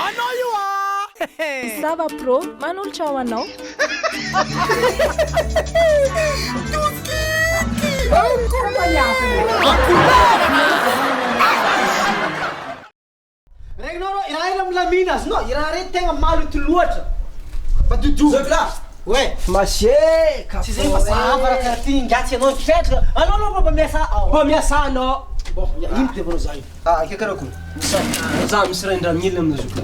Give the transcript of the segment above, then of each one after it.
Anao io Sava pro, manolotra ao anao. Regnao iraha milamina azy no iraha reny tegna maloto loatra badodola oe Maseka tsy zay fa sava raha karaha ty ngiatsy anao fipetraka anao mba miasa anao bon ino devanao za io ke karako za misy raha mily amina zoka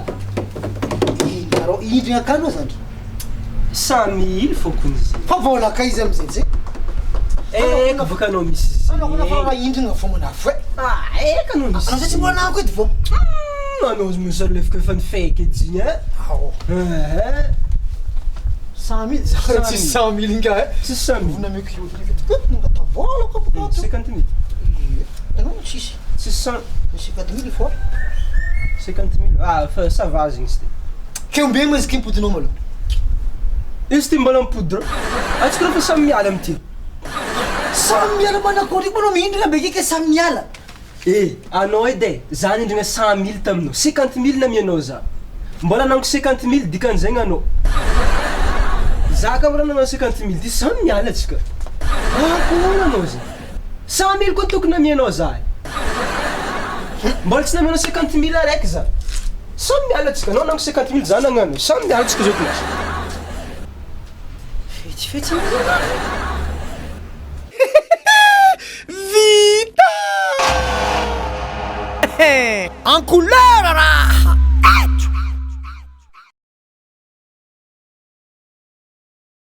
aro indrigna akanao zany 100 000 fôkony izy fa volaka izy amizay tsy eka boka anao misy izy anao koa nafa indrigna fomanafo e eka anao misy anao zay tsy mbola nako edy vo anao misy alefaka efa nifaiky edy zigny ao 100 000 za karaha tsy 100 000 nga e tsy 100 000 vona meko io nangata volaka boka 50 000 anao tsisy tsy 100 50 000 fois 50 000 fa ça va zigny izy ty kembe ma izy kimpodinao malo izy ty mbola mipodra atsika refa samy miala amity samy miala manakory manao miindrina bekeke samy miala anao edy e za nindrigna 100 000 taminao 50 000 namianao za mbola nango 50 000 dikan'izagny anao za ka mbola nanao 50 000 ty samy miala atsika akoana anao za 100 000 koa tokony namianao za mbola tsy namianao 50 000 araiky za samy miala atsika anao nango 50 000 za nagnano samy miala atsika zao plasy fetsifetsy en couleur raha